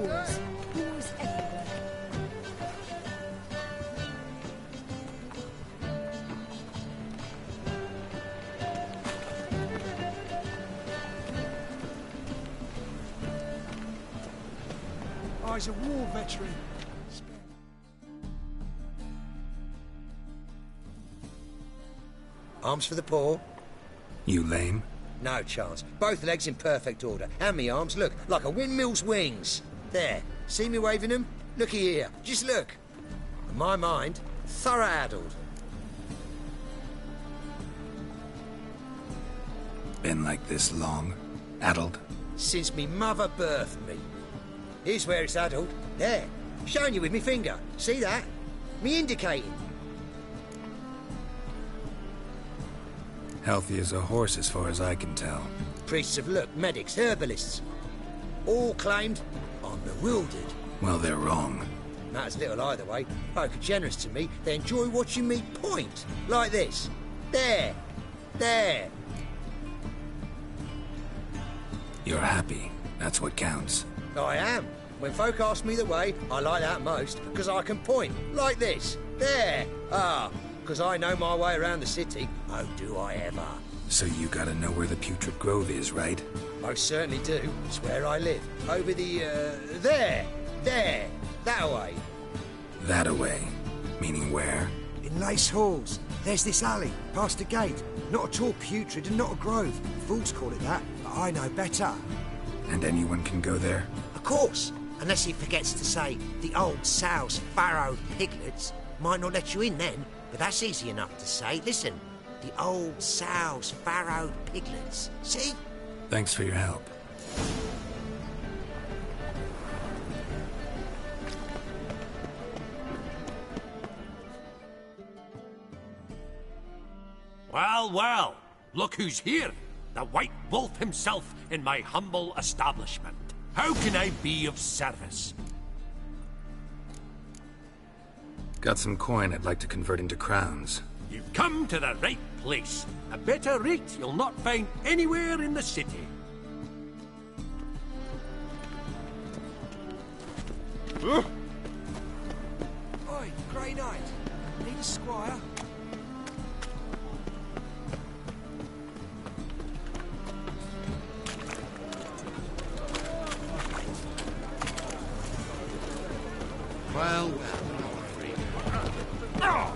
Wars everywhere. Oh, he's a war veteran. Arms for the poor? You lame? No chance. Both legs in perfect order. And me arms, look, like a windmill's wings. There. See me waving them? Looky here. Just look. And my mind, thorough addled. Been like this long? Addled? Since me mother birthed me. Here's where it's addled. There. Showing you with me finger. See that? Me indicating. Healthy as a horse as far as I can tell. Priests of look, medics, herbalists. All claimed I'm bewildered. Well, they're wrong. Matters little either way. Folk are generous to me. They enjoy watching me point. Like this. There. There. You're happy. That's what counts. I am. When folk ask me the way, I like that most, because I can point. Like this. There. Ah. Because I know my way around the city. Oh, do I ever. So you gotta know where the Putrid Grove is, right? Most certainly do. It's where I live. Over the, there. There. That way. That away. Meaning where? In Lace Halls. There's this alley, past the gate. Not at all putrid and not a grove. Fools call it that, but I know better. And anyone can go there? Of course. Unless he forgets to say, the old sow's farrowed piglets. Might not let you in then, but that's easy enough to say. Listen, the old sow's farrowed piglets. See? Thanks for your help. Well, well, look who's here. The White Wolf himself in my humble establishment. How can I be of service? Got some coin I'd like to convert into crowns. You've come to the right place. A better rate you'll not find anywhere in the city. Oi, Grey Knight. Need a squire? Well, well.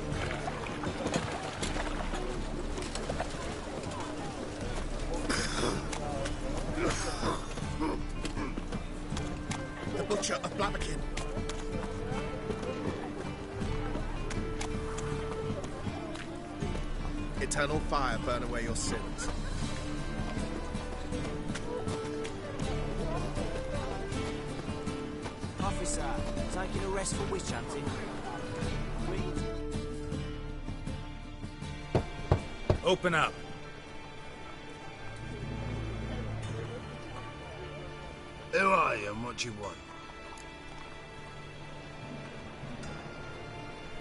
The Butcher of Blaviken. Eternal fire burn away your sins. Officer, taking a rest for witch hunting. Open up. Who are you and what do you want?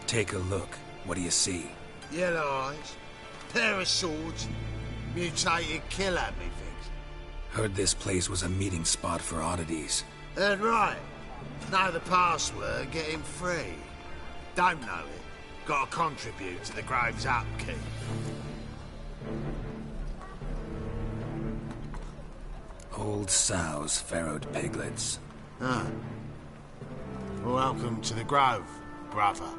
Take a look. What do you see? Yellow eyes, pair of swords, mutated killer methinks. Heard this place was a meeting spot for oddities. That's right. Know the password, get him free. Don't know it. Gotta contribute to the Grove's upkeep. Old sows, farrowed piglets. Ah. Welcome to the Grove, brother.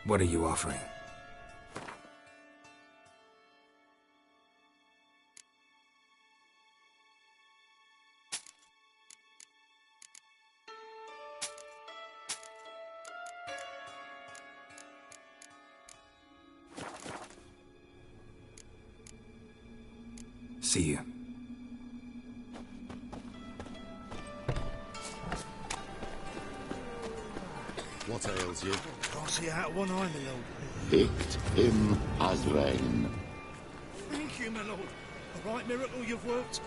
What are you offering? See you. What ails you? Can't see out one eye, my lord. Picked him as rain. Thank you, my lord. A right miracle you've worked.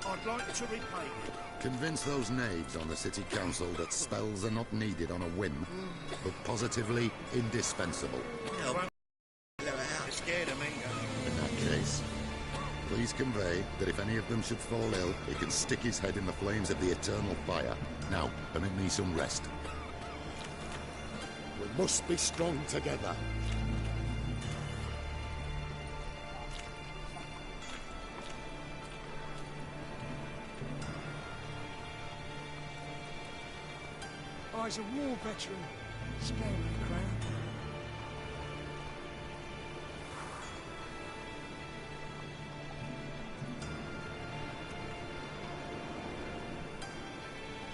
I'd like to repay you. Convince those knaves on the city council that spells are not needed on a whim, but positively indispensable. They're scared of me. In that case, please convey that if any of them should fall ill, he can stick his head in the flames of the eternal fire. Now, permit me some rest. We must be strong together. I's a war veteran. Spare me, Crown.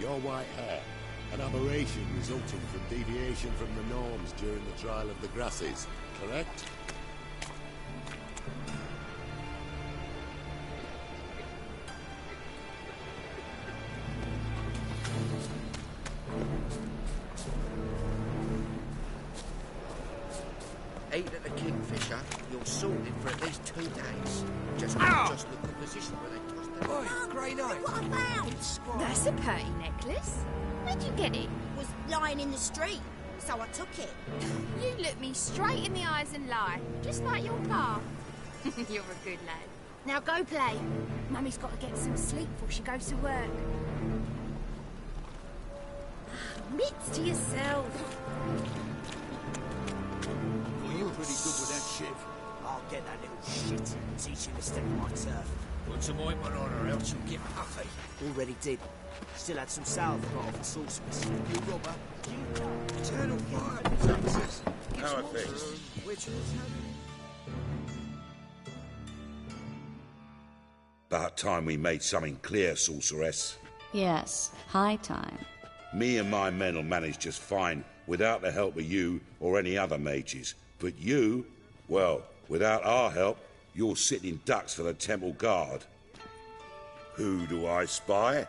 Your white hair, an aberration resulting from deviation from the norms during the trial of the grasses, correct? Eight at the Kingfisher, you're sorted for at least 2 days. Just look at the position where they tossed them. Oi, Grey Knight. What I found? That's a pretty necklace. Where'd you get it? Was lying in the street, so I took it. You look me straight in the eyes and lie, just like your pa. You're a good lad. Now go play. Mummy's got to get some sleep before she goes to work. Mitts to yourself. Well, you're pretty good with that shiv. I'll get that little shit and teach him to step on my turf. Put some ointment on her, else you'll get puffy. Already did. Still had some salve got off the sorceress. You robber. Eternal fire. Taxes. How are things? About time we made something clear, sorceress. Yes, high time. Me and my men will manage just fine without the help of you or any other mages. But you, well, without our help, you're sitting ducks for the temple guard. Who do I spy?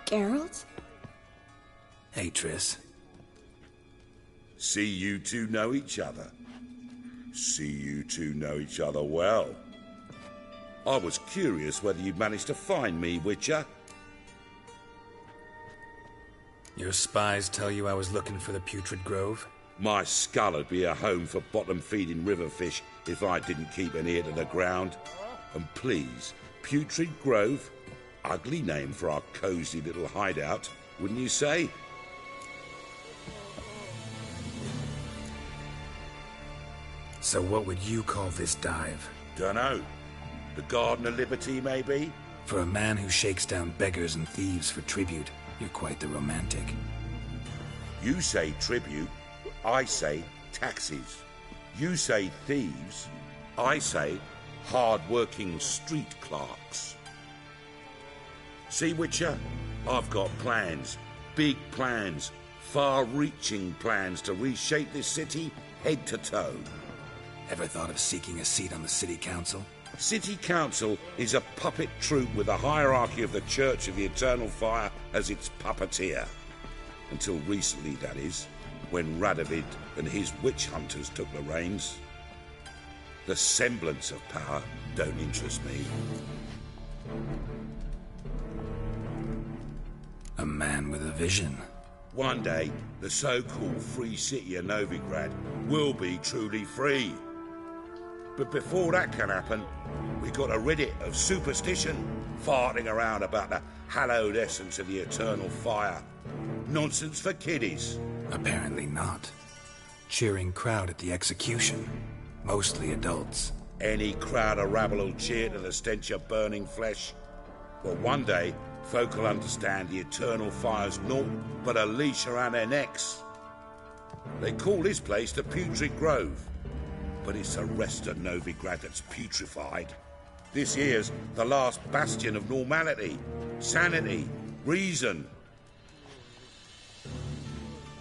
Geralt? Hey, Triss. See you two know each other. See you two know each other well. I was curious whether you'd managed to find me, Witcher. Your spies tell you I was looking for the Putrid Grove? My skull'd be a home for bottom-feeding river fish if I didn't keep an ear to the ground. And please, Putrid Grove? Ugly name for our cosy little hideout, wouldn't you say? So what would you call this dive? Dunno. The Garden of Liberty, maybe? For a man who shakes down beggars and thieves for tribute, you're quite the romantic. You say tribute, I say taxes. You say thieves, I say hard-working street clerks. See, Witcher? I've got plans, big plans, far-reaching plans to reshape this city head to toe. Ever thought of seeking a seat on the city council? City Council is a puppet troupe with the hierarchy of the Church of the Eternal Fire as its puppeteer. Until recently, that is, when Radovid and his witch hunters took the reins. The semblance of power don't interest me. A man with a vision. One day, the so-called free city of Novigrad will be truly free. But before that can happen, we got to rid it of superstition, farting around about the hallowed essence of the eternal fire. Nonsense for kiddies. Apparently not. Cheering crowd at the execution. Mostly adults. Any crowd of rabble will cheer to the stench of burning flesh. But one day, folk will understand the eternal fire's naught but a leash around their necks. They call this place the Putrid Grove. But it's the rest of Novigrad that's putrefied. This here's the last bastion of normality, sanity, reason.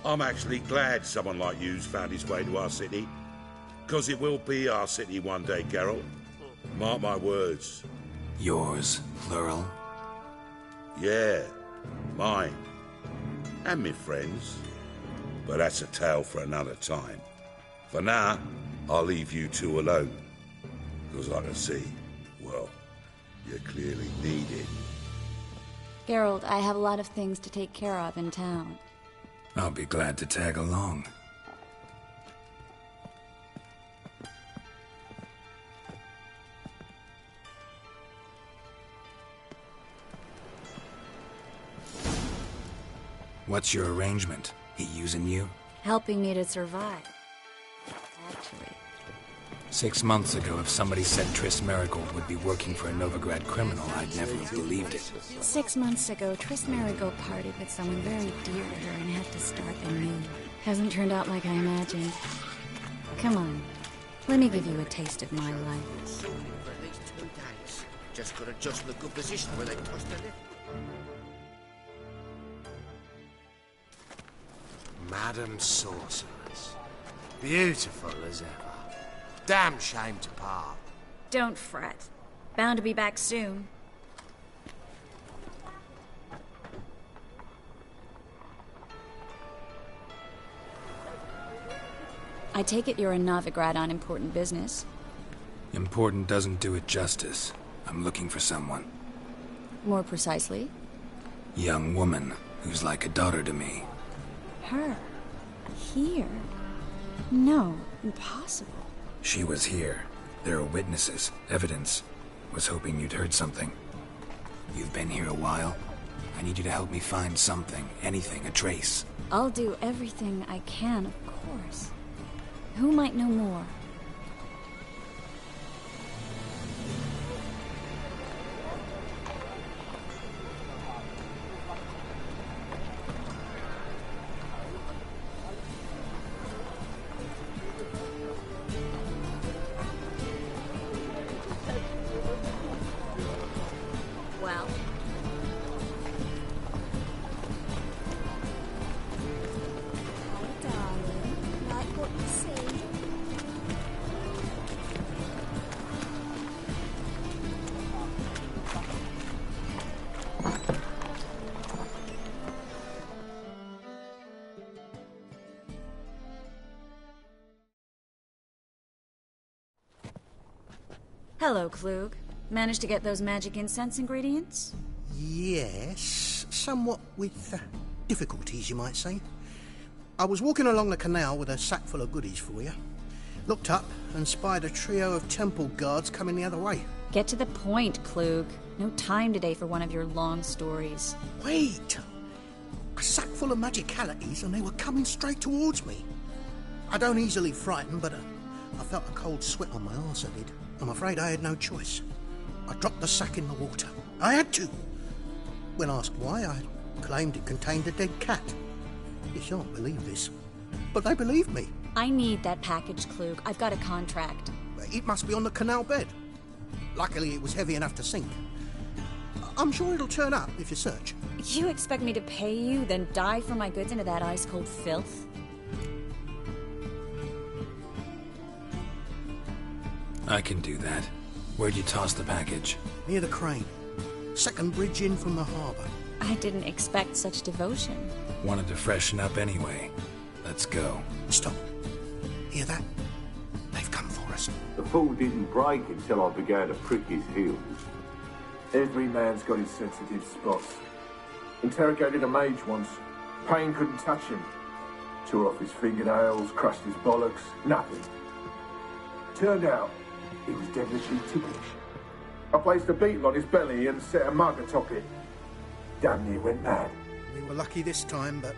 I'm actually glad someone like you's found his way to our city. Because it will be our city one day, Geralt. Mark my words. Yours, plural? Yeah, mine. And me friends. But that's a tale for another time. For now, I'll leave you two alone. Because I can see, well, you're clearly needed. Geralt, I have a lot of things to take care of in town. I'll be glad to tag along. What's your arrangement? He using you? Helping me to survive. Actually. 6 months ago, if somebody said Triss Merigold would be working for a Novigrad criminal, I'd never have believed it. 6 months ago, Triss Merigold parted with someone very dear to her and had to start anew. Hasn't turned out like I imagined. Come on, let me give you a taste of my life. For at least 2 days. Just got to adjust in a good position where they tossed a little. Madam Sorceress. Beautiful as ever. Damn shame to part. Don't fret. Bound to be back soon. I take it you're a Novigrad on important business. Important doesn't do it justice. I'm looking for someone. More precisely? Young woman who's like a daughter to me. Her? Here? No, impossible. She was here. There are witnesses, evidence. Was hoping you'd heard something. You've been here a while. I need you to help me find something, anything, a trace. I'll do everything I can, of course. Who might know more? Well. Oh, darling, like what you see? Hello, Klug. Managed to get those magic incense ingredients? Yes, somewhat with difficulties, you might say. I was walking along the canal with a sack full of goodies for you. Looked up and spied a trio of temple guards coming the other way. Get to the point, Klug. No time today for one of your long stories. Wait! A sack full of magicalities and they were coming straight towards me. I don't easily frighten, but I felt a cold sweat on my arse, I did. I'm afraid I had no choice. I dropped the sack in the water. I had to. When asked why, I claimed it contained a dead cat. You shan't believe this, but they believed me. I need that package, Klug. I've got a contract. It must be on the canal bed. Luckily, it was heavy enough to sink. I'm sure it'll turn up if you search. You expect me to pay you, then dive for my goods into that ice-cold filth? I can do that. Where'd you toss the package? Near the crane. Second bridge in from the harbour. I didn't expect such devotion. Wanted to freshen up anyway. Let's go. Stop. Hear that? They've come for us. The fool didn't break until I began to prick his heels. Every man's got his sensitive spots. Interrogated a mage once. Pain couldn't touch him. Tore off his fingernails, crushed his bollocks, nothing. Turned out, he was devilishly ticklish. I placed a beetle on his belly and set a mug atop it. Damn near went mad. We were lucky this time, but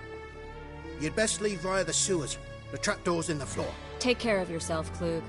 you'd best leave via the sewers. The trapdoor's in the floor. Take care of yourself, Klug.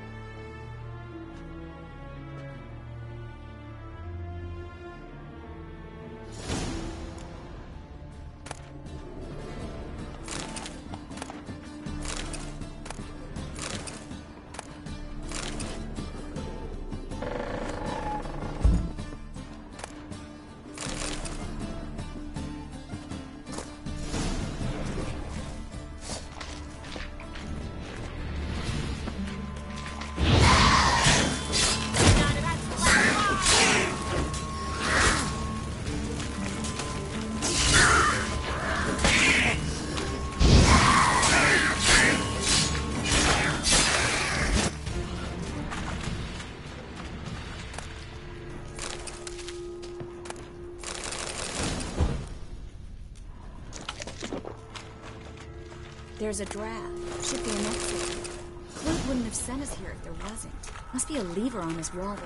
There's a draft. Should be an exit. Clint wouldn't have sent us here if there wasn't. Must be a lever on his wall.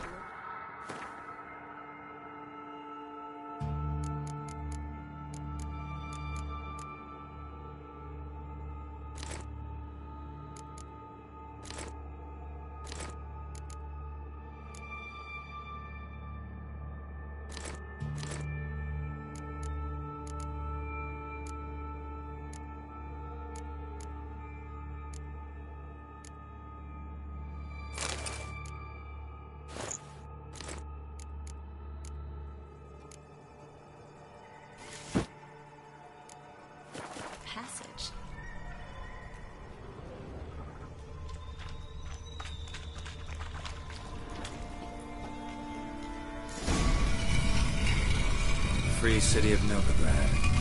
Passage. Free City of Novigrad.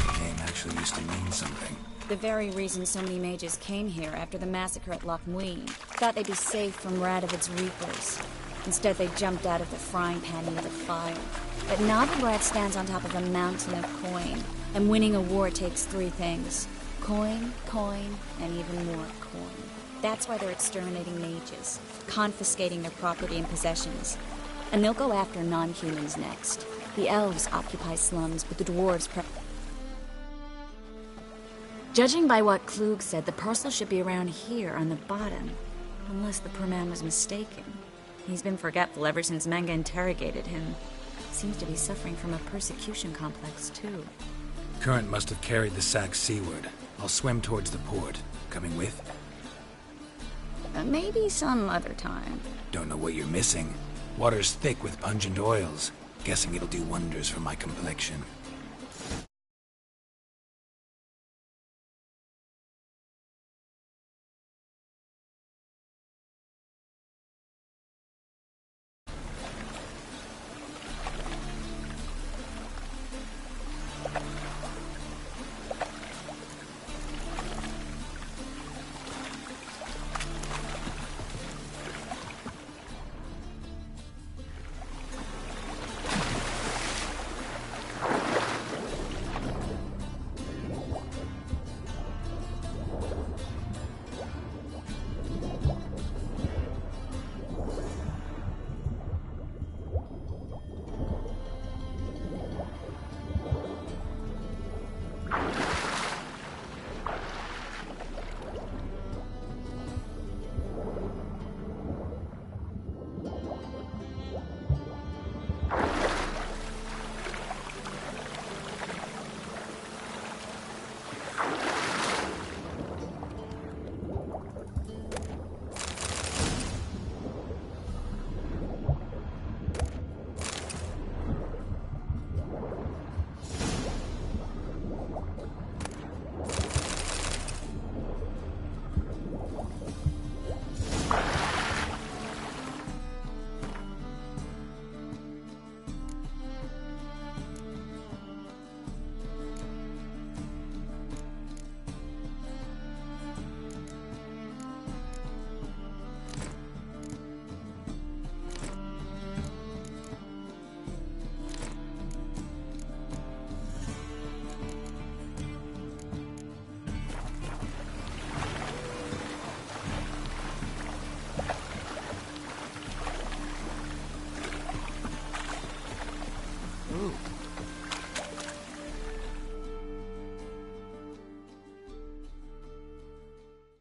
The name actually used to mean something. The very reason so many mages came here after the massacre at Loch Muin. Thought they'd be safe from Radovid's reapers. Instead, they jumped out of the frying pan into the fire. But Novigrad stands on top of a mountain of coin. And winning a war takes three things. Coin, coin, and even more coin. That's why they're exterminating mages, confiscating their property and possessions. And they'll go after non-humans next. The elves occupy slums, but the dwarves... Judging by what Klug said, the parcel should be around here on the bottom. Unless the poor man was mistaken. He's been forgetful ever since Manga interrogated him. Seems to be suffering from a persecution complex, too. Current must have carried the sack seaward. I'll swim towards the port. Coming with? Maybe some other time. Don't know what you're missing. Water's thick with pungent oils. Guessing it'll do wonders for my complexion.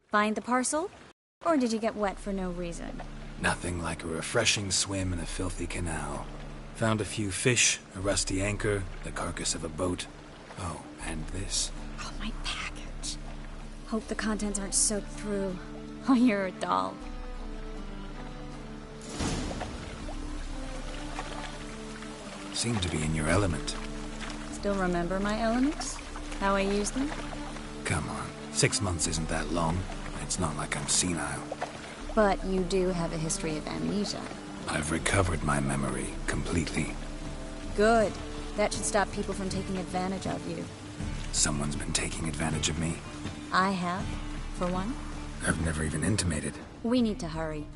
Find the parcel? Or did you get wet for no reason? Nothing like a refreshing swim in a filthy canal. Found a few fish, a rusty anchor, the carcass of a boat. Oh, and this. Oh, my package. Hope the contents aren't soaked through. Oh, you're a doll. Seem to be in your element. Still remember my elements? How I use them? Come on, 6 months isn't that long. It's not like I'm senile. But you do have a history of amnesia. I've recovered my memory completely. Good. That should stop people from taking advantage of you. Someone's been taking advantage of me. I have, for one. I've never even intimated. We need to hurry.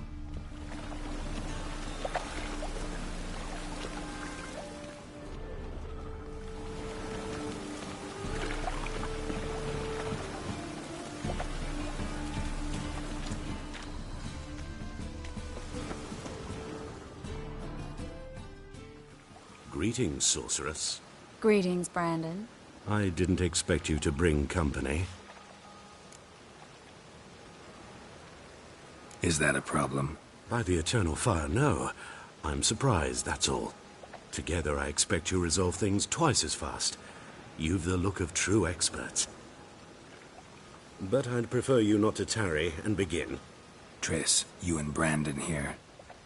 Greetings, sorceress. Greetings, Brandon. I didn't expect you to bring company. Is that a problem? By the eternal fire, no. I'm surprised, that's all. Together I expect you resolve things twice as fast. You've the look of true experts. But I'd prefer you not to tarry and begin. Triss, you and Brandon here.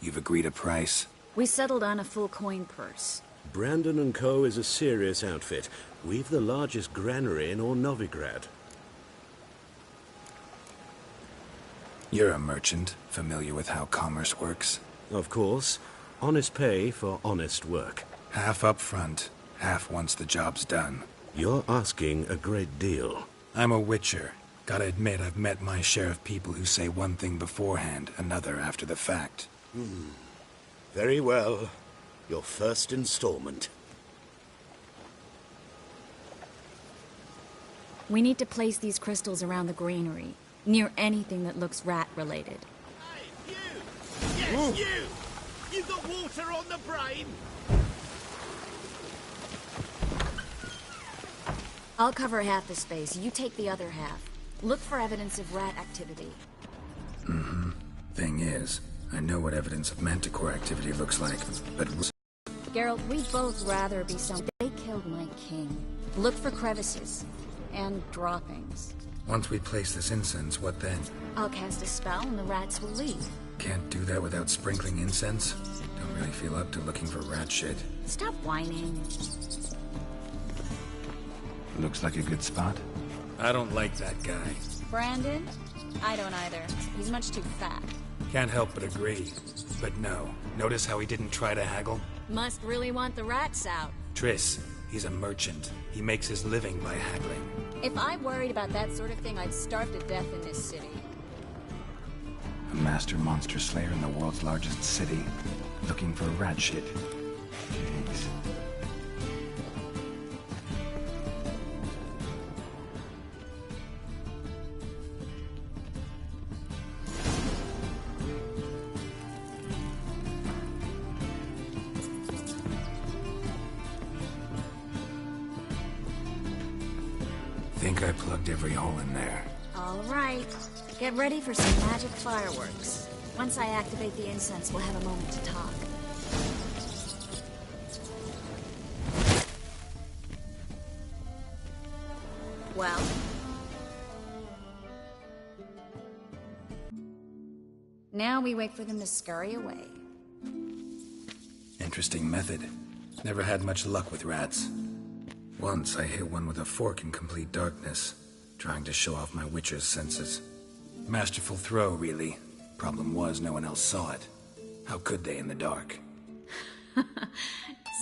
You've agreed a price? We settled on a full coin purse. Brandon & Co. is a serious outfit. We've the largest granary in all Novigrad. You're a merchant, familiar with how commerce works? Of course. Honest pay for honest work. Half up front, half once the job's done. You're asking a great deal. I'm a witcher. Gotta admit, I've met my share of people who say one thing beforehand, another after the fact. Very well. Your first installment. We need to place these crystals around the granary, near anything that looks rat-related. Hey, you! Yes, you! You got water on the brain? I'll cover half the space, you take the other half. Look for evidence of rat activity. Thing is, I know what evidence of manticore activity looks like, but... Geralt, we'd both rather be some... They killed my king. Look for crevices. And droppings. Once we place this incense, what then? I'll cast a spell and the rats will leave. Can't do that without sprinkling incense? Don't really feel up to looking for rat shit. Stop whining. Looks like a good spot. I don't like that guy. Brandon? I don't either. He's much too fat. Can't help but agree. But no. Notice how he didn't try to haggle? Must really want the rats out. Triss, he's a merchant. He makes his living by haggling. If I worried about that sort of thing, I'd starve to death in this city. A master monster slayer in the world's largest city. Looking for rat shit. Jeez. Think I plugged every hole in there. All right. Get ready for some magic fireworks. Once I activate the incense, we'll have a moment to talk. Well? Now we wait for them to scurry away. Interesting method. Never had much luck with rats. Once I hit one with a fork in complete darkness, trying to show off my witcher's senses. Masterful throw, really. Problem was, no one else saw it. How could they in the dark?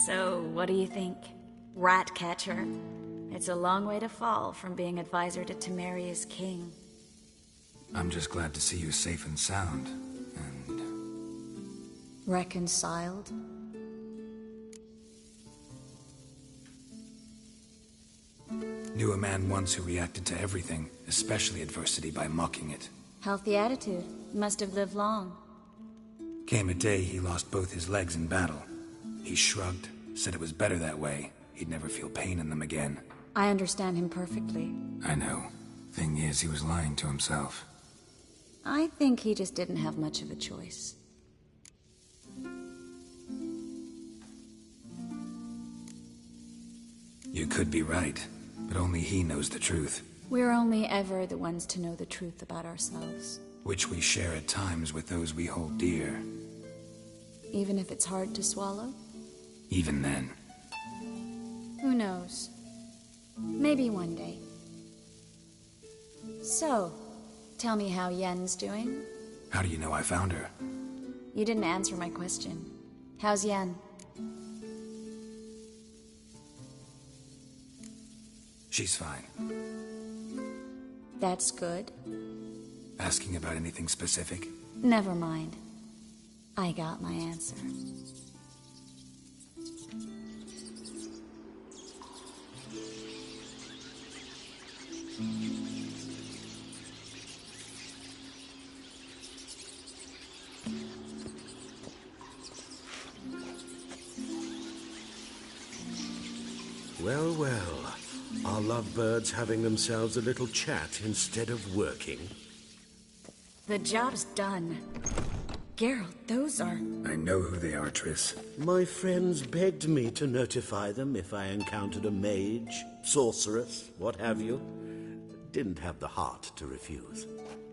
So, what do you think? Rat catcher? It's a long way to fall from being advisor to Temeria's king. I'm just glad to see you safe and sound. Reconciled? Knew a man once who reacted to everything, especially adversity, by mocking it. Healthy attitude. Must have lived long. Came a day he lost both his legs in battle. He shrugged, said it was better that way. He'd never feel pain in them again. I understand him perfectly. I know. Thing is, he was lying to himself. I think he just didn't have much of a choice. You could be right, but only he knows the truth. We're only ever the ones to know the truth about ourselves. Which we share at times with those we hold dear. Even if it's hard to swallow? Even then. Who knows? Maybe one day. So, tell me how Yen's doing? How do you know I found her? You didn't answer my question. How's Yen? She's fine. That's good. Asking about anything specific? Never mind. I got my answer. Well, well. Are lovebirds having themselves a little chat instead of working? The job's done. Geralt, those are... I know who they are, Triss. My friends begged me to notify them if I encountered a mage, sorceress, what have you. Didn't have the heart to refuse.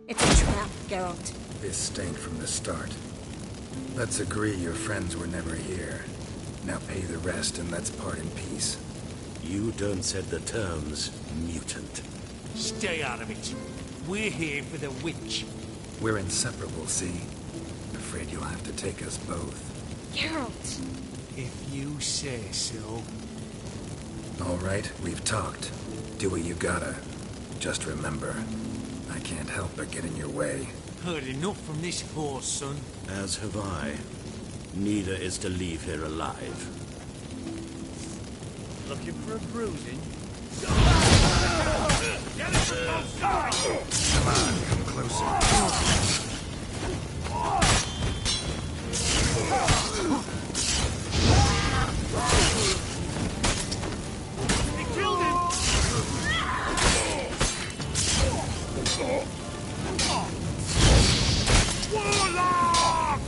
It's a trap, Geralt. This stank from the start. Let's agree your friends were never here. Now pay the rest and let's part in peace. You don't set the terms, mutant. Stay out of it. We're here for the witch. We're inseparable, see? Afraid you'll have to take us both. Geralt! If you say so. All right, we've talked. Do what you gotta. Just remember, I can't help but get in your way. Heard enough from this horse, son. As have I. Neither is to leave here alive. Looking for a bruising? Come on, come closer. He killed him! Warlock!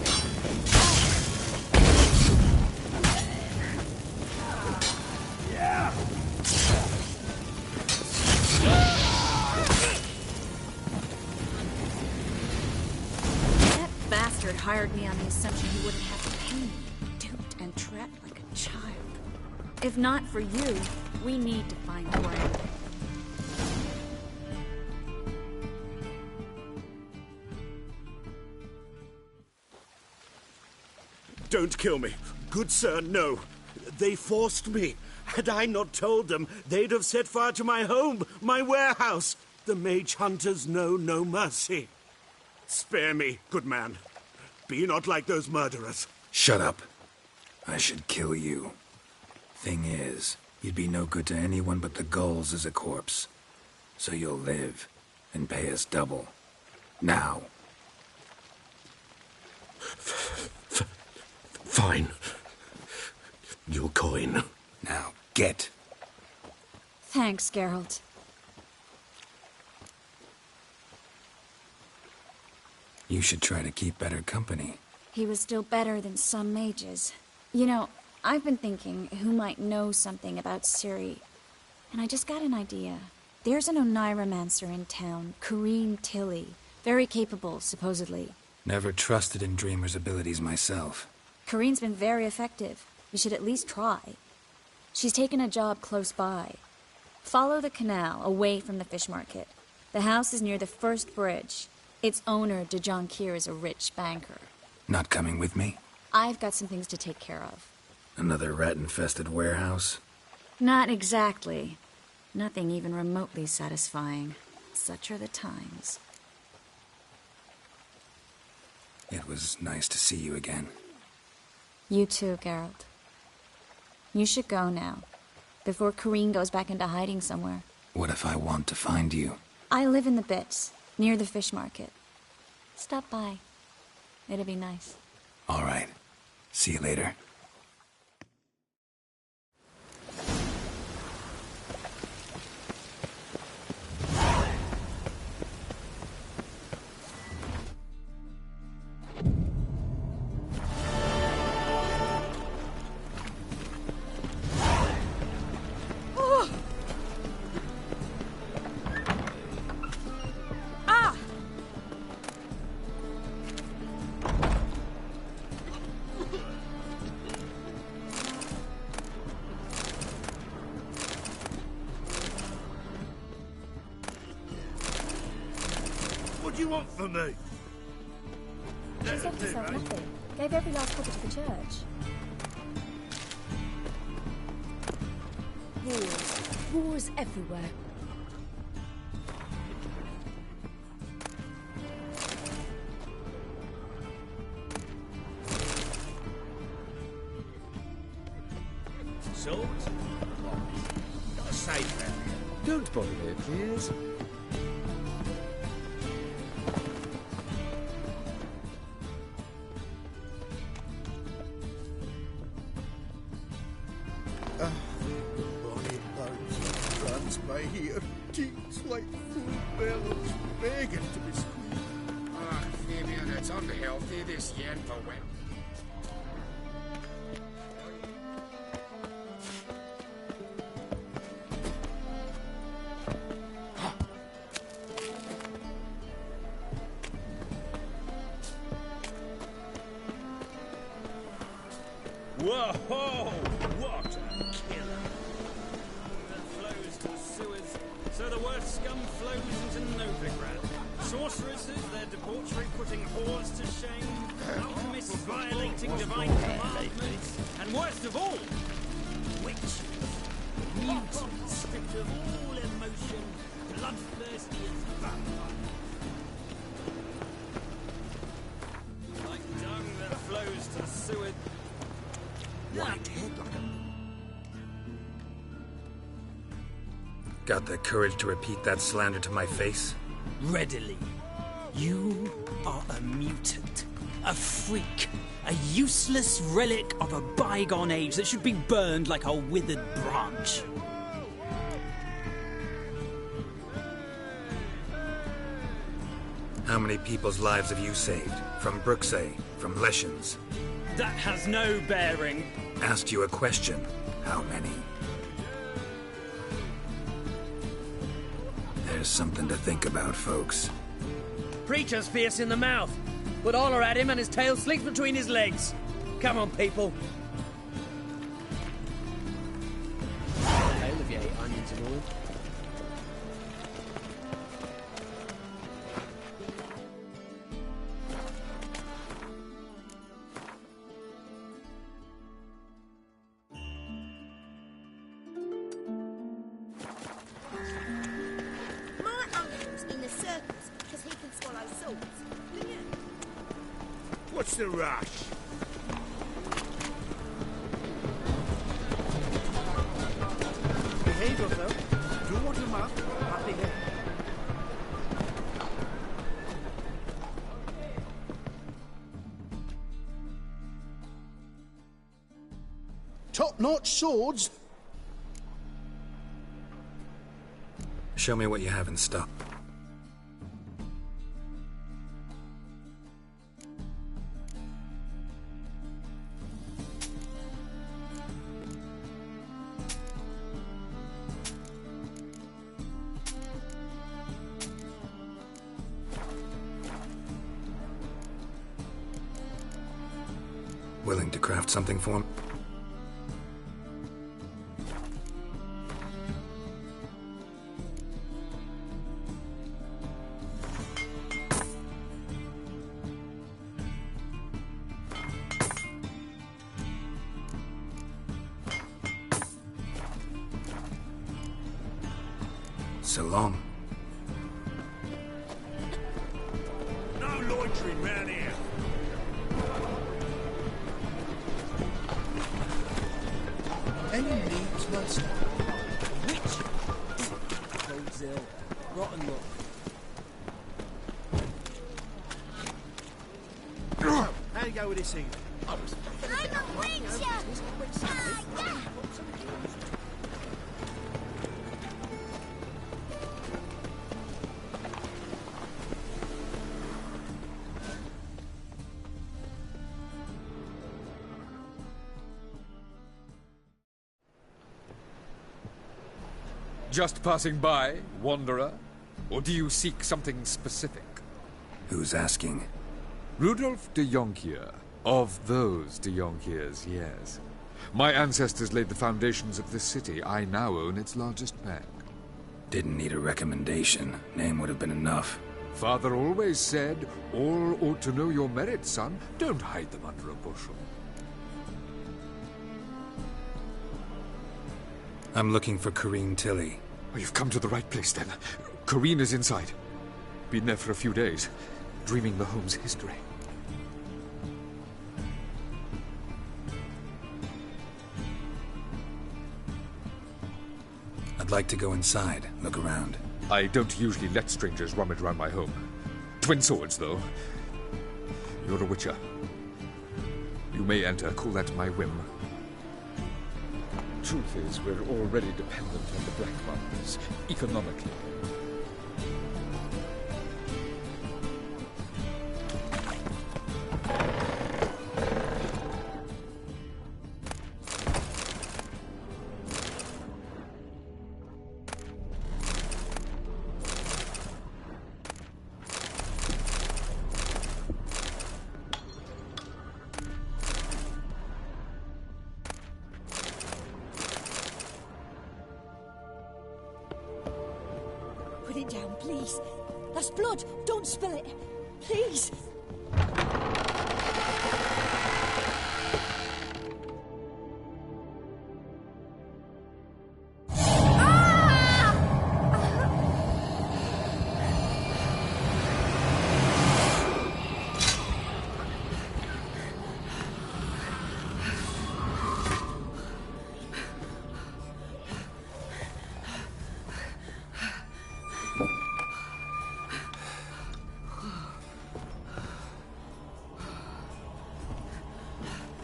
Yeah! That bastard hired me on the assumption he wouldn't have to pay me. Duped and trapped like a child. If not for you, we need to find Gwen. Don't kill me. Good sir, no. They forced me. Had I not told them, they'd have set fire to my home, my warehouse. The mage hunters know no mercy. Spare me, good man. Be not like those murderers. Shut up. I should kill you. Thing is, you'd be no good to anyone but the gulls as a corpse. So you'll live and pay us double. Now. Fine. Your coin. Now, get. Thanks, Geralt. You should try to keep better company. He was still better than some mages. You know, I've been thinking who might know something about Ciri. And I just got an idea. There's an Oneiromancer in town, Corrine Tilly. Very capable, supposedly. Never trusted in Dreamer's abilities myself. Corrine's been very effective. You should at least try. She's taken a job close by. Follow the canal, away from the fish market. The house is near the first bridge. Its owner, de Jonquier, is a rich banker. Not coming with me? I've got some things to take care of. Another rat-infested warehouse? Not exactly. Nothing even remotely satisfying. Such are the times. It was nice to see you again. You too, Geralt. You should go now, before Corrine goes back into hiding somewhere. What if I want to find you? I live in the Bits, near the fish market. Stop by. It'll be nice. All right. See you later. What do you want from me? She's left herself nothing. Gave every last copper to the church. Wars. Wars everywhere. Swords? Got a safe round. Don't bother me, please. I hear teats like full bellows begging to be squeezed. Ah, Fabian, it's unhealthy this year for women. Whoa! What a killer! That flows to sewers, so the worst scum flows into Novigrad. Sorceresses, their debauchery putting whores to shame, alchemists violating divine commandments, and worst of all, witches, mutants stripped of all emotion, bloodthirsty as vampires. Like dung that flows to sewers. White head like a... Got the courage to repeat that slander to my face? Readily. You are a mutant, a freak, a useless relic of a bygone age that should be burned like a withered branch. How many people's lives have you saved? From Brooksay, from Leshens? That has no bearing. Asked you a question. How many? There's something to think about, folks. Preacher's fierce in the mouth, but holler at him and his tail slinks between his legs. Come on, people. Tail if you ate onions and oil. What's the rush? Behave yourself. Do what you must. Happy here. Top-notch swords? Show me what you have in stock. Willing to craft something for him? So long. No loitering round here. Any needs must. Witch! Cold zill. Rotten luck. How do you go with this thing? I'm a witcher! Just passing by, wanderer? Or do you seek something specific? Who's asking? Rudolf de Jonkier. Of those de Jonkiers, yes. My ancestors laid the foundations of this city. I now own its largest bank. Didn't need a recommendation. Name would have been enough. Father always said, all ought to know your merits, son. Don't hide them under a bushel. I'm looking for Corrine Tilly. Oh, you've come to the right place, then. Corrine is inside. Been there for a few days, dreaming the home's history. I'd like to go inside, look around. I don't usually let strangers rummage around my home. Twin swords, though. You're a witcher. You may enter, call that my whim. Truth is, we're already dependent on the Black Mountains, economically. Put it down, please. That's blood. Don't spill it. Please.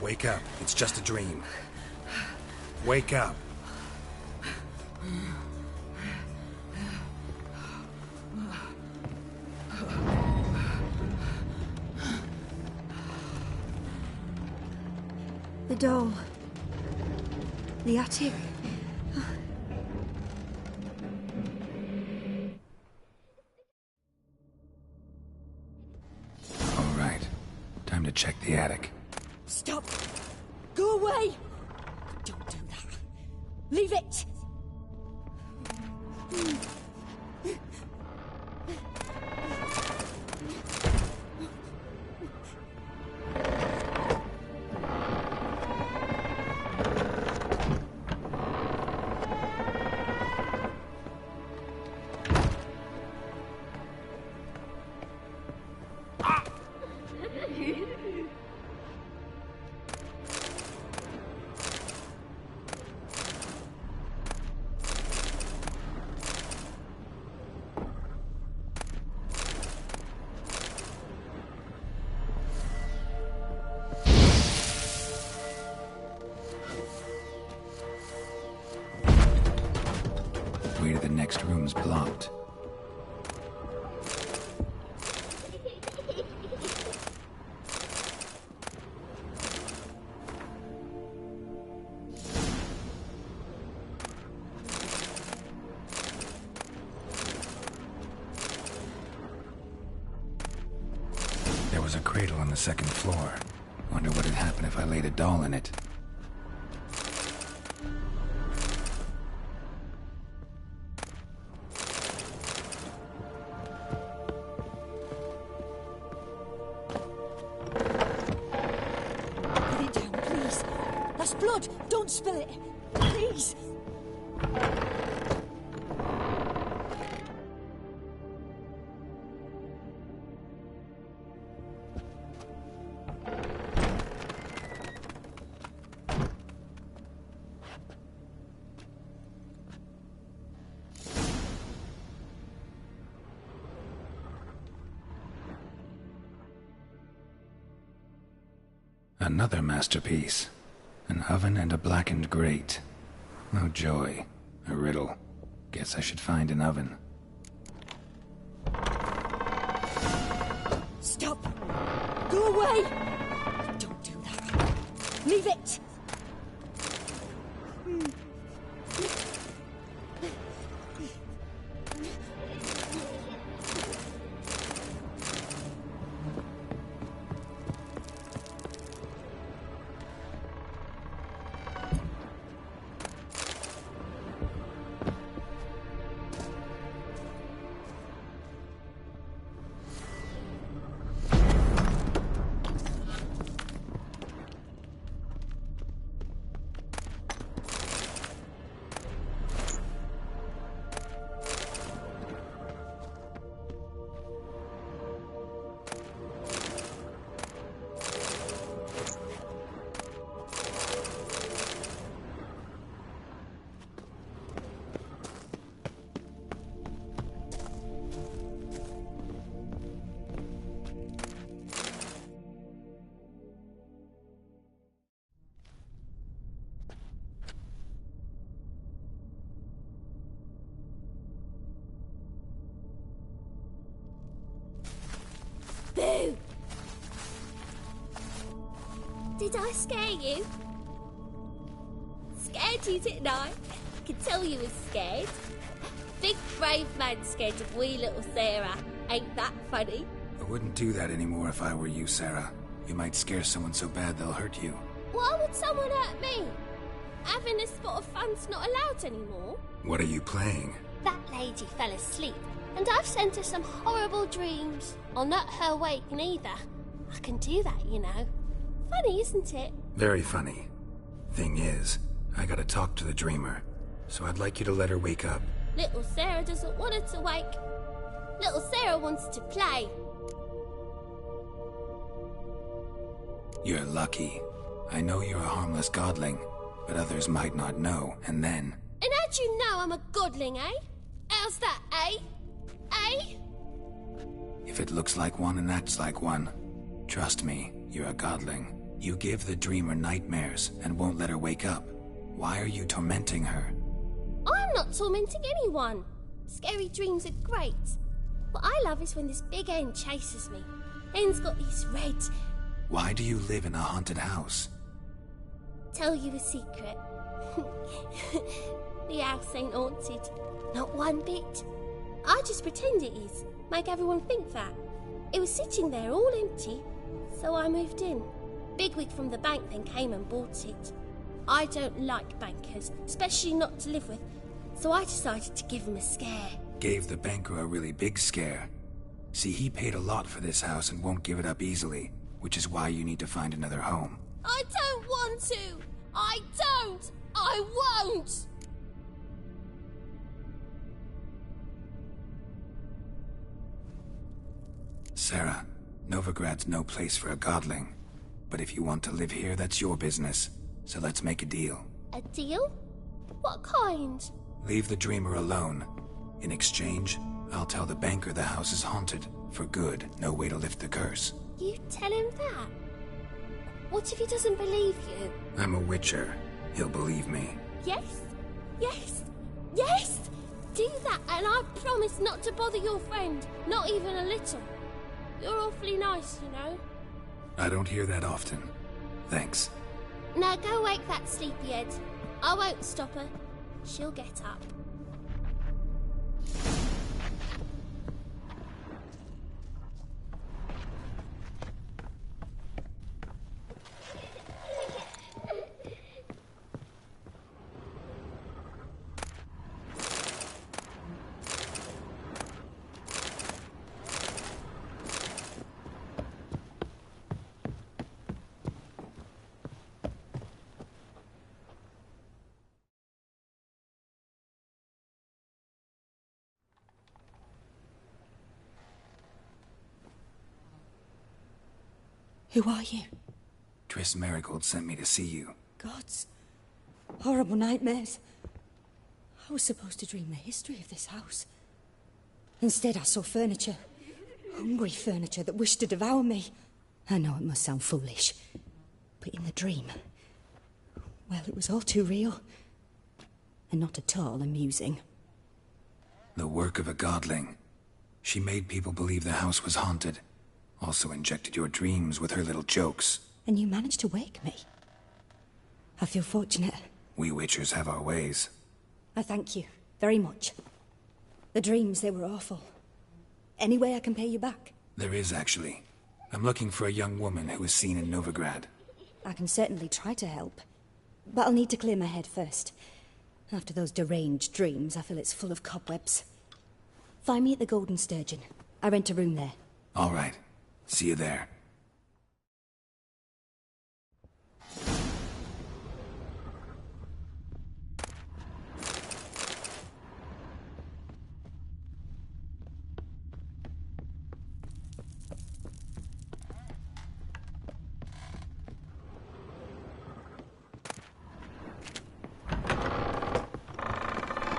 Wake up. It's just a dream. Wake up. The doll. The attic. All right. Time to check the attic. Stop! Go away! Don't do that. Leave it! Way to the next room's blocked. There was a cradle on the second floor. Wonder what would happen if I laid a doll in it. Put it down, please. That's blood. Don't spill it. Please. Another masterpiece. An oven and a blackened grate. Oh joy. A riddle. Guess I should find an oven. Stop! Go away! Don't do that. Leave it! Boo! Did I scare you? Scared you, didn't I? I could tell you was scared. Big brave man scared of wee little Sarah. Ain't that funny? I wouldn't do that anymore if I were you, Sarah. You might scare someone so bad they'll hurt you. Why would someone hurt me? Having a spot of fun's not allowed anymore. What are you playing? That lady fell asleep, and I've sent her some horrible dreams. I'll not her wake neither. I can do that, you know. Funny, isn't it? Very funny. Thing is, I gotta talk to the dreamer, so I'd like you to let her wake up. Little Sarah doesn't want her to wake. Little Sarah wants to play. You're lucky. I know you're a harmless godling, but others might not know, and then... And how'd you know I'm a godling, eh? How's that, eh? Eh? If it looks like one and acts like one, trust me, you're a godling. You give the dreamer nightmares and won't let her wake up. Why are you tormenting her? I'm not tormenting anyone. Scary dreams are great. What I love is when this big hen chases me. Hen's got these red... Why do you live in a haunted house? Tell you a secret. The house ain't haunted. Not one bit. I just pretend it is. Make everyone think that. It was sitting there all empty, so I moved in. Bigwig from the bank then came and bought it. I don't like bankers, especially not to live with, so I decided to give him a scare. Gave the banker a really big scare. See, he paid a lot for this house and won't give it up easily, which is why you need to find another home. I don't want to! I don't! I won't! Sarah, Novigrad's no place for a godling. But if you want to live here, that's your business. So let's make a deal. A deal? What kind? Leave the dreamer alone. In exchange, I'll tell the banker the house is haunted. For good, no way to lift the curse. You tell him that? What if he doesn't believe you? I'm a witcher. He'll believe me. Yes? Yes? Yes! Do that, and I promise not to bother your friend. Not even a little. You're awfully nice, you know. I don't hear that often. Thanks. Now go wake that sleepyhead. I won't stop her. She'll get up. Who are you? Triss Marigold sent me to see you. Gods. Horrible nightmares. I was supposed to dream the history of this house. Instead, I saw furniture. Hungry furniture that wished to devour me. I know it must sound foolish, but in the dream, well, it was all too real. And not at all amusing. The work of a godling. She made people believe the house was haunted. Also injected your dreams with her little jokes. And you managed to wake me. I feel fortunate. We witchers have our ways. I thank you very much. The dreams, they were awful. Any way I can pay you back? There is, actually. I'm looking for a young woman who was seen in Novigrad. I can certainly try to help. But I'll need to clear my head first. After those deranged dreams, I feel it's full of cobwebs. Find me at the Golden Sturgeon. I rent a room there. All right. See you there.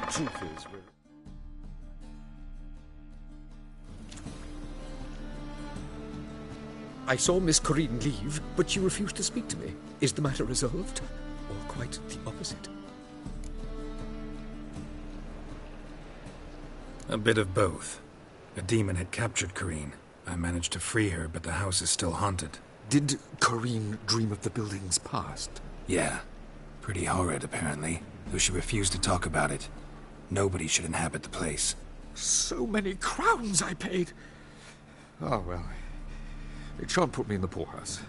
Truth is, I saw Miss Corinne leave, but she refused to speak to me. Is the matter resolved? Or quite the opposite? A bit of both. A demon had captured Corinne. I managed to free her, but the house is still haunted. Did Corrine dream of the building's past? Yeah. Pretty horrid, apparently, though she refused to talk about it. Nobody should inhabit the place. So many crowns I paid! Oh, well. It shan't put me in the poorhouse.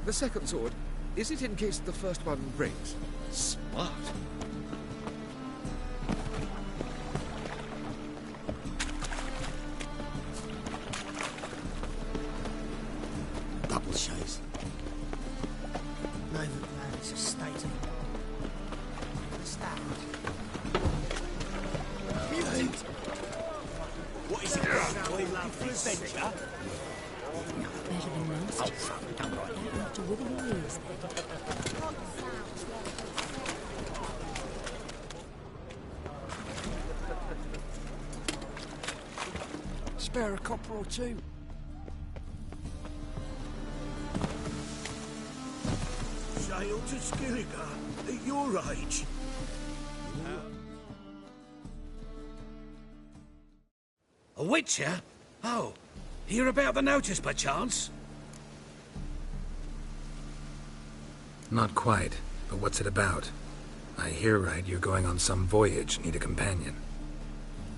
The second sword, is it in case the first one breaks? Smart. Double shows. Name of the man is a state of the art. What's that? Mutant! What is it? Adventure? Better than most. You have to wiggle your ears then. Spare a copper or two. Sail to Skilliger at your age. A witcher? Oh, hear about the notice by chance? Not quite, but what's it about? I hear right you're going on some voyage, need a companion.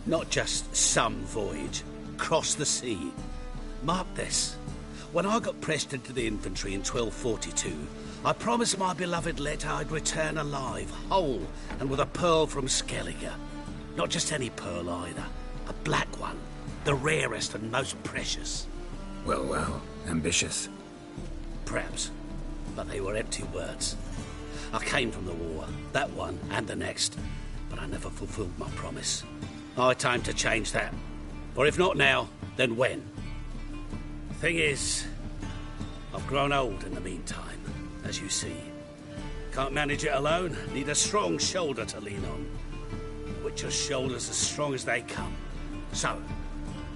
Not just some voyage. Cross the sea. Mark this. When I got pressed into the infantry in 1242, I promised my beloved Let I'd return alive, whole, and with a pearl from Skellige. Not just any pearl either. A black one. The rarest and most precious. Well, well. Ambitious. Perhaps. But they were empty words. I came from the war, that one and the next, but I never fulfilled my promise. High time to change that. Or if not now, then when? Thing is, I've grown old in the meantime, as you see. Can't manage it alone, need a strong shoulder to lean on. Witcher's shoulders as strong as they come. So,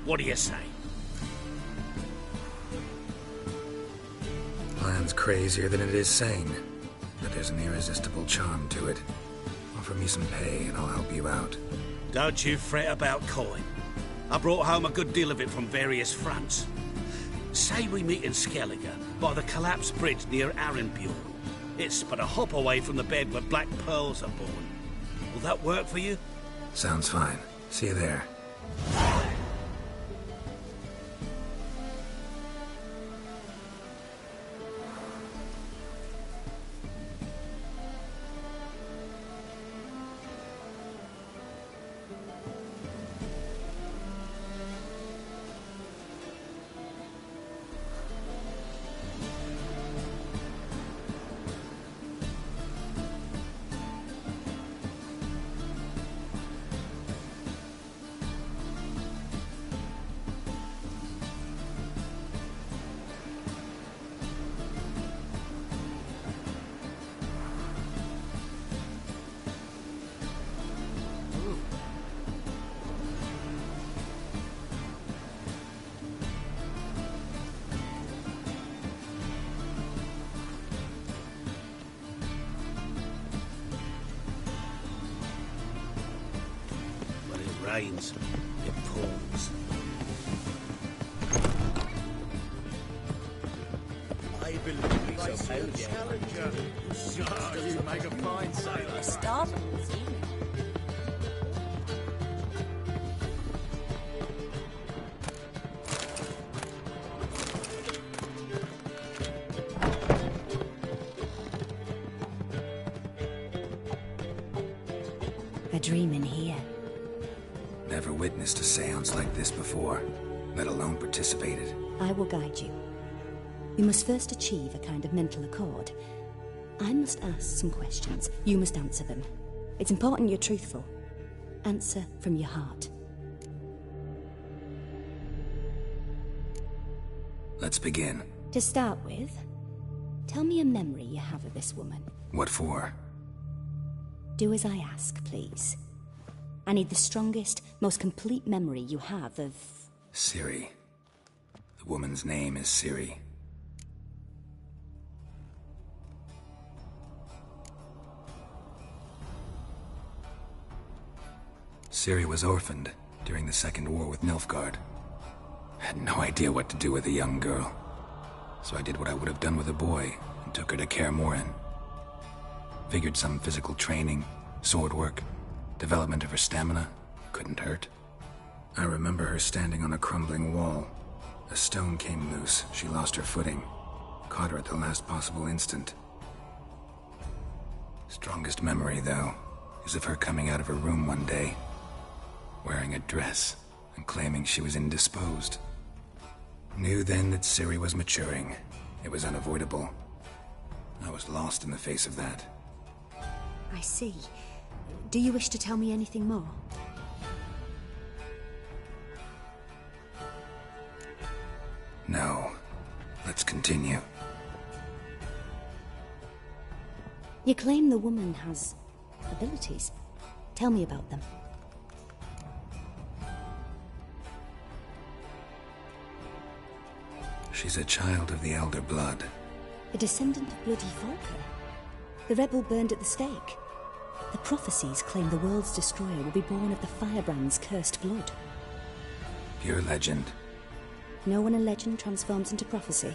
what do you say? Plan's crazier than it is sane, but there's an irresistible charm to it. Offer me some pay and I'll help you out. Don't you fret about coin. I brought home a good deal of it from various fronts. Say we meet in Skellige, by the collapsed bridge near Arenbjorn. It's but a hop away from the bed where black pearls are born. Will that work for you? Sounds fine. See you there. Rains, it pours. I believe he's a challenger. Oh, you make a fine sailor. Stop. A dream in here. Never witnessed a seance like this before, let alone participated. I will guide you. You must first achieve a kind of mental accord. I must ask some questions. You must answer them. It's important you're truthful. Answer from your heart. Let's begin. To start with, tell me a memory you have of this woman. What for? Do as I ask, please. I need the strongest, most complete memory you have of... Ciri. The woman's name is Ciri. Ciri was orphaned during the Second War with Nilfgaard. I had no idea what to do with a young girl, so I did what I would have done with a boy and took her to Kaer Morhen. Figured some physical training, sword work, development of her stamina couldn't hurt. I remember her standing on a crumbling wall. A stone came loose, she lost her footing, caught her at the last possible instant. Strongest memory, though, is of her coming out of her room one day, wearing a dress and claiming she was indisposed. Knew then that Ciri was maturing. It was unavoidable. I was lost in the face of that. I see. Do you wish to tell me anything more? No. Let's continue. You claim the woman has abilities. Tell me about them. She's a child of the Elder Blood. A descendant of bloody Volker. The rebel burned at the stake. The prophecies claim the world's destroyer will be born of the Firebrand's cursed blood. Pure legend. Know when a legend transforms into prophecy?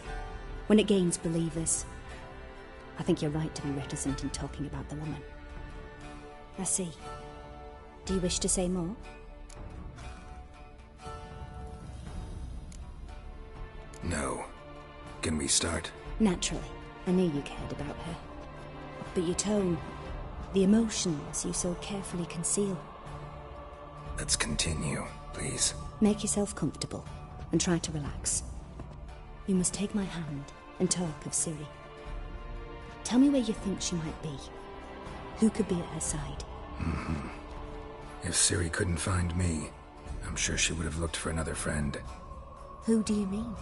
When it gains believers. I think you're right to be reticent in talking about the woman. I see. Do you wish to say more? No. Can we start? Naturally. I knew you cared about her. But your tone, the emotions you so carefully conceal. Let's continue, please. Make yourself comfortable and try to relax. You must take my hand and talk of Ciri. Tell me where you think she might be. Who could be at her side? If Ciri couldn't find me, I'm sure she would have looked for another friend. Who do you mean?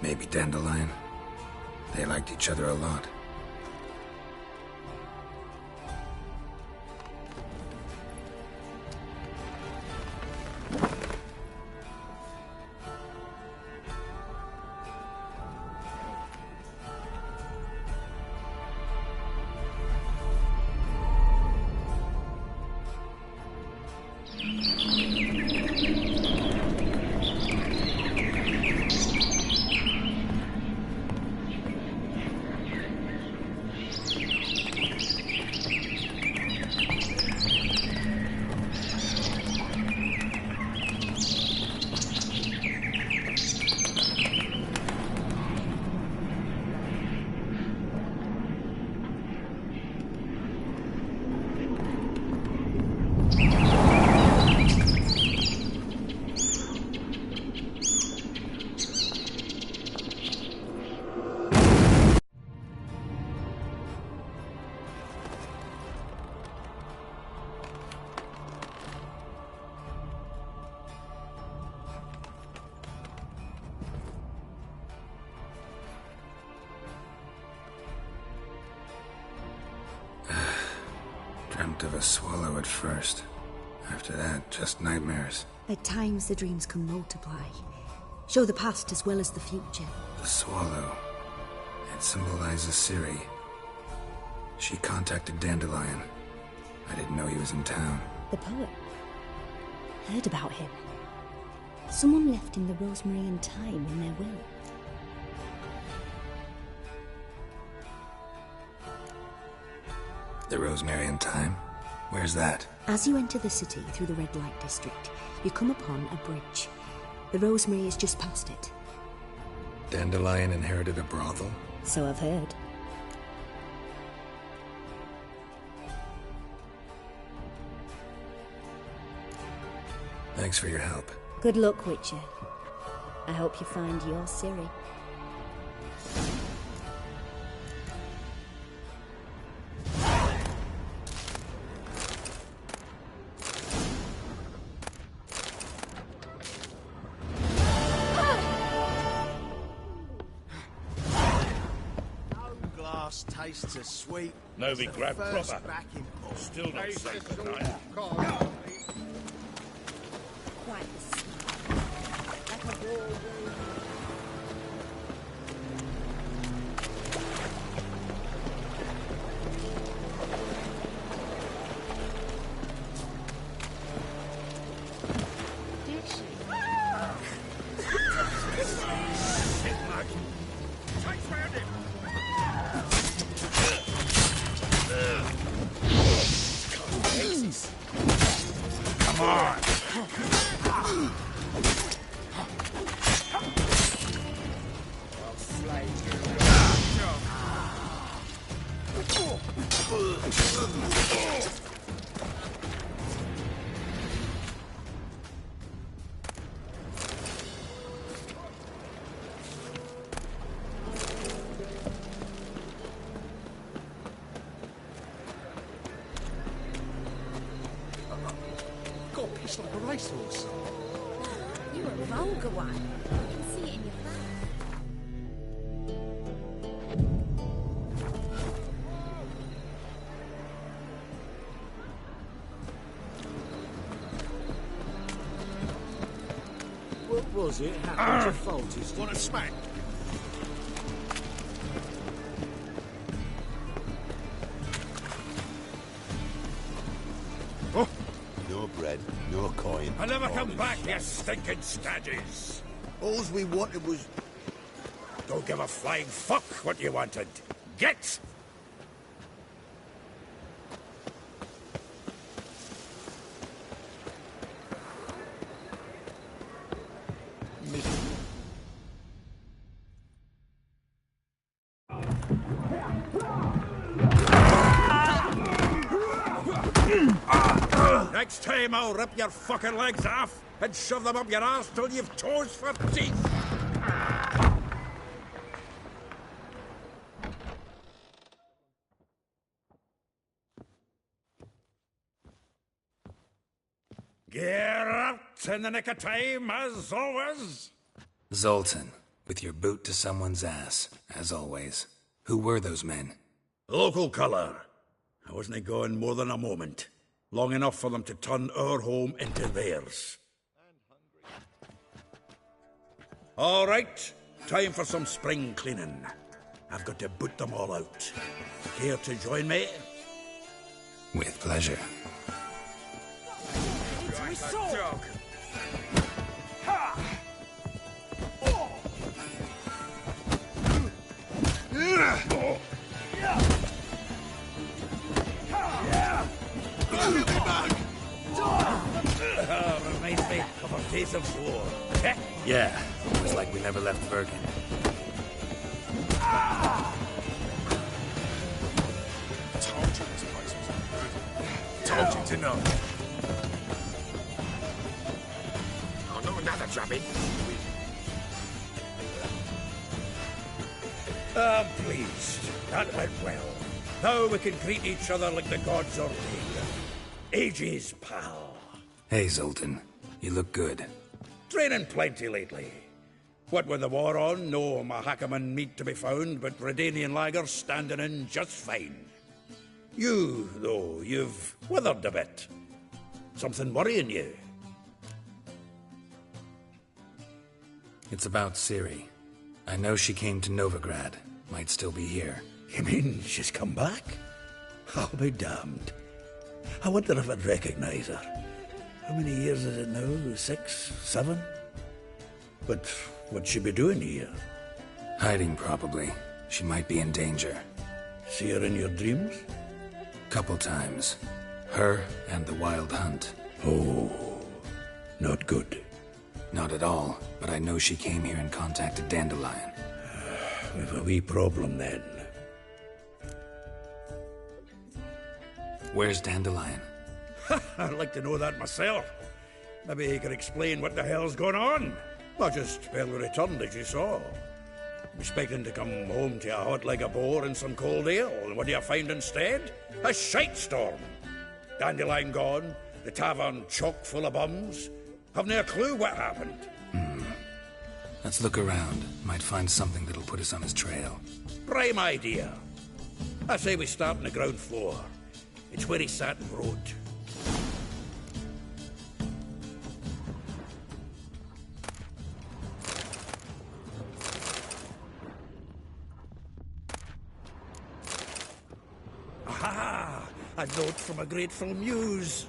Maybe Dandelion. They liked each other a lot. Dreamt of a swallow at first. After that, just nightmares. At times the dreams can multiply. Show the past as well as the future. The swallow. It symbolizes Ciri. She contacted Dandelion. I didn't know he was in town. The poet. Heard about him. Someone left him the rosemary and thyme in their will. The rosemary and thyme? Where's that? As you enter the city through the red light district, you come upon a bridge. The rosemary is just past it. Dandelion inherited a brothel? So I've heard. Thanks for your help. Good luck, Witcher. I hope you find your Ciri. Tastes as sweet. No, we grab first proper. back in port. Still not safe at night. Quite the smell. Like a raw Got pissed like a racehorse. You a vulgar one. I can see it in your face. What was it happened to Folters? Want a smack? No bread, no coin. I'll never come Orders. back, you stinking staggies. All we wanted was... Don't give a flying fuck what you wanted. Get! Next time I'll rip your fucking legs off and shove them up your arse till you've toes for teeth. Get out in the nick of time, as always. Zoltan, with your boot to someone's ass, as always. Who were those men? Local colour. I wasn't going more than a moment. Long enough for them to turn our home into theirs. All right, time for some spring cleaning. I've got to boot them all out. Care to join me? With pleasure. Dog. Reminds me of our days of war. Yeah, it was like we never left Bergen. Told you this place was good. Told you to know. Oh, not another drubbing. I'm pleased. That went well. Now we can greet each other like the gods ordained. Ages, pal. Hey, Zoltan. You look good. Training plenty lately. What with the war on, no Mahakaman meat to be found, but Redanian lagers standing in just fine. You, though, you've withered a bit. Something worrying you? It's about Ciri. I know she came to Novigrad. Might still be here. You mean she's come back? I'll be damned. I wonder if I'd recognize her. How many years is it now? 6, 7? But what'd she be doing here? Hiding, probably. She might be in danger. See her in your dreams? Couple times. Her and the Wild Hunt. Oh, not good. Not at all, but I know she came here and contacted Dandelion. We've a wee problem then. Where's Dandelion? I'd like to know that myself. Maybe he could explain what the hell's going on. Well, just barely returned, as you saw. I'm expecting to come home to a hot like a boar and some cold ale, and what do you find instead? A shite storm. Dandelion gone, the tavern chock full of bums. Haven't a clue what happened. Let's look around. Might find something that'll put us on his trail. Prime idea. I say we start on the ground floor. It's where he sat and wrote. Aha! A note from a grateful muse.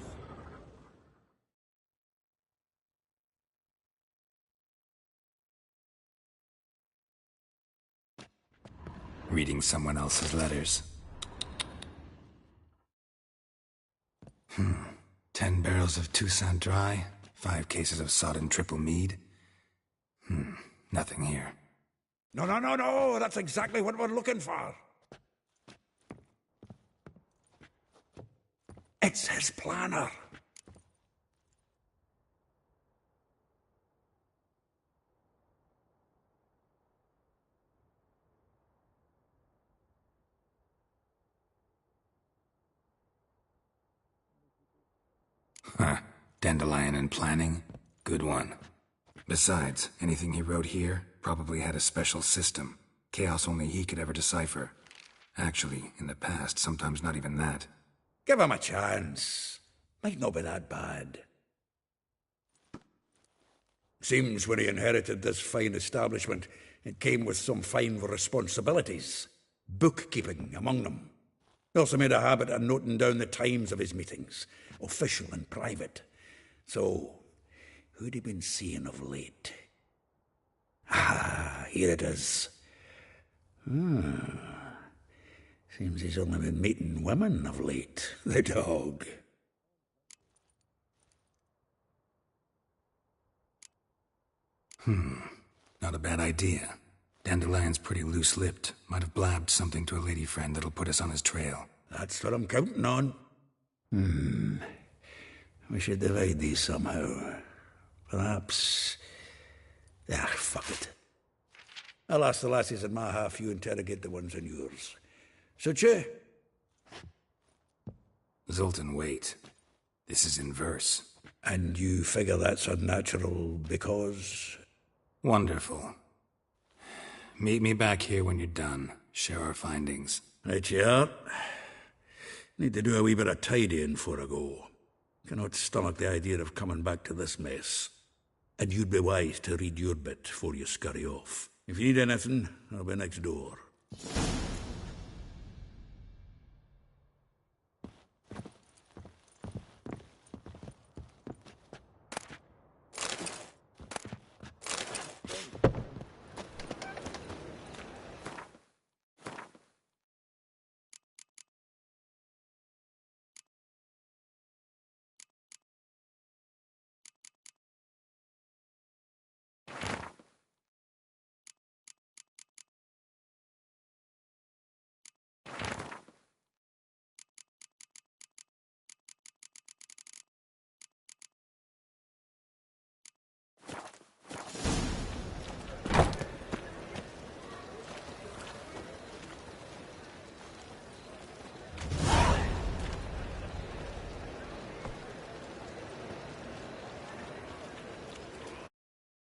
Reading someone else's letters. 10 barrels of Toussaint Dry, 5 cases of sodden triple mead. Nothing here. No, that's exactly what we're looking for. It's his planner. Huh. Dandelion and planning? Good one. Besides, anything he wrote here probably had a special system. Chaos only he could ever decipher. Actually, in the past, sometimes not even that. Give him a chance. Might not be that bad. Seems when he inherited this fine establishment, it came with some fine responsibilities. Bookkeeping among them. He also made a habit of noting down the times of his meetings, official and private. So, who'd he been seeing of late? Ah, here it is. Seems he's only been meeting women of late, the dog. Not a bad idea. Dandelion's pretty loose-lipped. Might have blabbed something to a lady friend that'll put us on his trail. That's what I'm counting on. We should divide these somehow. Perhaps... fuck it. I'll ask the lassies in my half, you interrogate the ones in yours. Suit you? Zoltan, wait. This is in verse. And you figure that's unnatural because... Wonderful. Meet me back here when you're done. Share our findings. Right you are. Need to do a wee bit of tidying before I go. Cannot stomach the idea of coming back to this mess. And you'd be wise to read your bit before you scurry off. If you need anything, I'll be next door.